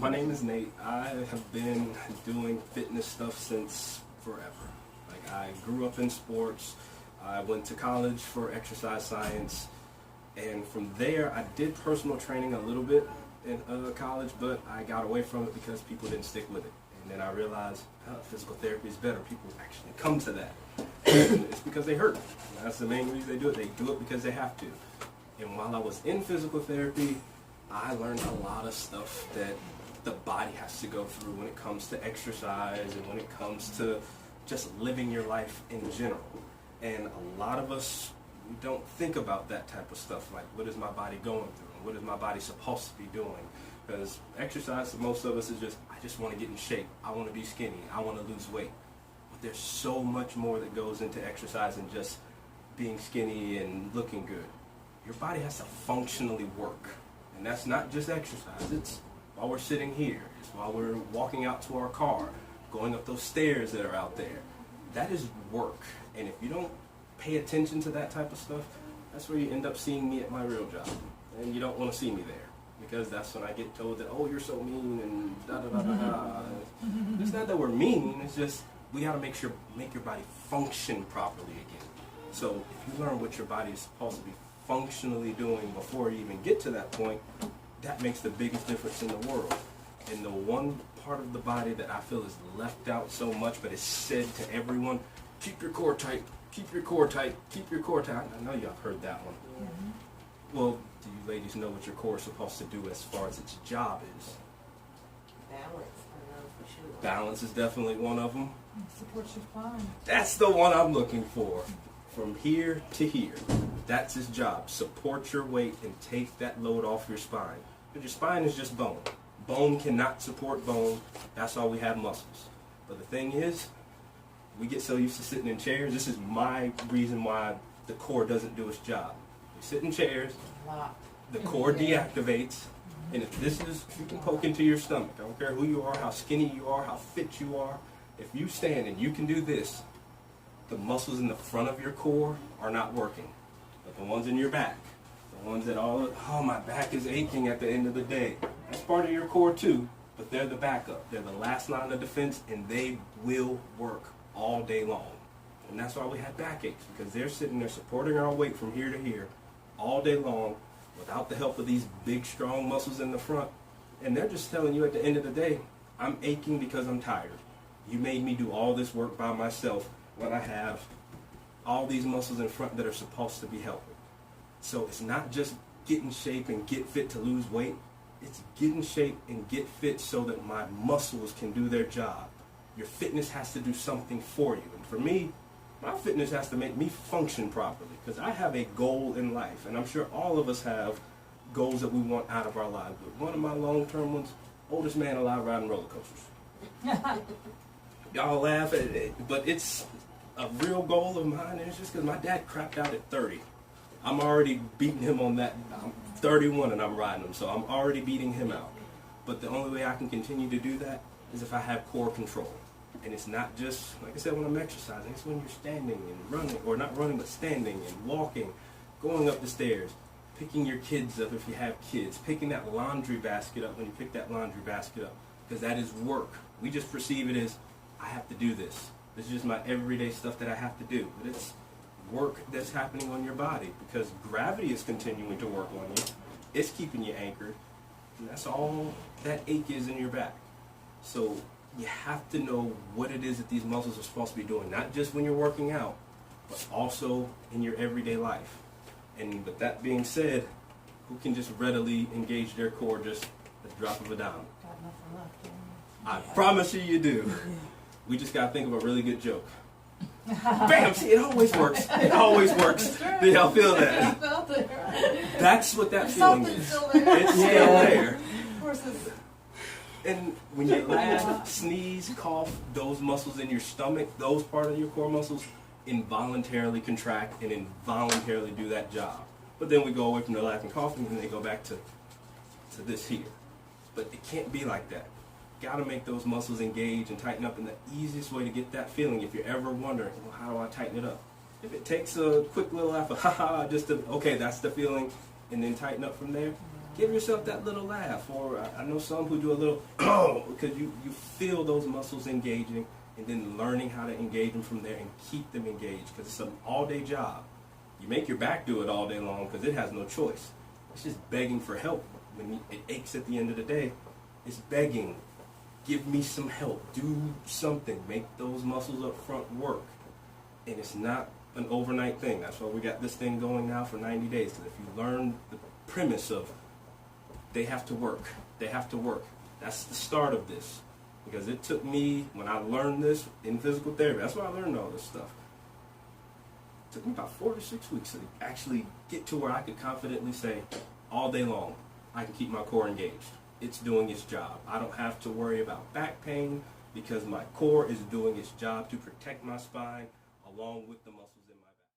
My name is Nate. I have been doing fitness stuff since forever. Like, I grew up in sports. I went to college for exercise science. And from there, I did personal training a little bit in college, but I got away from it because people didn't stick with it. And then I realized physical therapy is better. People actually come to that. And it's because they hurt. That's the main reason they do it. They do it because they have to. And while I was in physical therapy, I learned a lot of stuff that the body has to go through when it comes to exercise and when it comes to just living your life in general. And a lot of us, we don't think about that type of stuff, like what is my body going through and what is my body supposed to be doing. Because exercise for most of us is just, I just want to get in shape, I want to be skinny, I want to lose weight. But there's so much more that goes into exercise than just being skinny and looking good. Your body has to functionally work. And that's not just exercise, it's while we're sitting here, it's while we're walking out to our car, going up those stairs that are out there. That is work. And if you don't pay attention to that type of stuff, that's where you end up seeing me at my real job. And you don't want to see me there, because that's when I get told that, oh, you're so mean and da da da da da. It's not that we're mean, it's just we got to make your body function properly again. So if you learn what your body is supposed to be functionally doing before you even get to that point, that makes the biggest difference in the world. And the one part of the body that I feel is left out so much, but is said to everyone, keep your core tight, keep your core tight, keep your core tight. I know y'all have heard that one. Mm-hmm. Well, do you ladies know what your core is supposed to do as far as its job is? Balance, I know for sure. Balance is definitely one of them. Support your spine. That's the one I'm looking for. From here to here. That's his job. Support your weight and take that load off your spine. But your spine is just bone. Bone cannot support bone. That's why we have muscles. But the thing is, we get so used to sitting in chairs. This is my reason why the core doesn't do its job. We sit in chairs, the core deactivates, and if this is, you can poke into your stomach. I don't care who you are, how skinny you are, how fit you are. If you stand and you can do this, the muscles in the front of your core are not working. But the ones in your back, the ones that oh, my back is aching at the end of the day. That's part of your core too, but they're the backup. They're the last line of defense, and they will work all day long. And that's why we have backaches, because they're sitting there supporting our weight from here to here all day long without the help of these big, strong muscles in the front. And they're just telling you at the end of the day, I'm aching because I'm tired. You made me do all this work by myself when I have all these muscles in front that are supposed to be helping. So it's not just get in shape and get fit to lose weight. It's get in shape and get fit so that my muscles can do their job. Your fitness has to do something for you. And for me, my fitness has to make me function properly, because I have a goal in life. And I'm sure all of us have goals that we want out of our lives. But one of my long-term ones, oldest man alive riding roller coasters. Y'all laugh at it, but it's a real goal of mine, and it's just because my dad crapped out at 30. I'm already beating him on that. I'm 31 and I'm riding him, so I'm already beating him out. But the only way I can continue to do that is if I have core control. And it's not just, like I said, when I'm exercising. It's when you're standing and running, or not running, but standing and walking, going up the stairs, picking your kids up if you have kids, picking that laundry basket up when you pick that laundry basket up, because that is work. We just perceive it as, I have to do this. This is just my everyday stuff that I have to do. But it's work that's happening on your body, because gravity is continuing to work on you. It's keeping you anchored. And that's all that ache is in your back. So you have to know what it is that these muscles are supposed to be doing, not just when you're working out, but also in your everyday life. And with that being said, who can just readily engage their core just at the drop of a dime? Got nothing left. I promise you do. We just got to think of a really good joke. Bam! See, it always works. It always works. Do y'all feel that? I felt it. That's what that feeling Something's is. still there. It's still there. Of course, it's And when you laugh, sneeze, cough, those muscles in your stomach, those part of your core muscles, involuntarily contract and involuntarily do that job. But then we go away from the laughing, coughing, and they go back to this here. But it can't be like that. Got to make those muscles engage and tighten up. And the easiest way to get that feeling, if you're ever wondering, well, how do I tighten it up? If it takes a quick little laugh of, ha ha, just to, okay, that's the feeling, and then tighten up from there, Give yourself that little laugh. Or I know some who do a little, oh, because you feel those muscles engaging, and then learning how to engage them from there and keep them engaged, because it's an all-day job. You make your back do it all day long because it has no choice. It's just begging for help. When it aches at the end of the day, it's begging. Give me some help. Do something. Make those muscles up front work. And it's not an overnight thing. That's why we got this thing going now for 90 days. Because if you learn the premise of they have to work, they have to work. That's the start of this. Because it took me, when I learned this in physical therapy, that's why I learned all this stuff. It took me about 4 to 6 weeks to actually get to where I could confidently say, all day long, I can keep my core engaged. It's doing its job. I don't have to worry about back pain because my core is doing its job to protect my spine along with the muscle.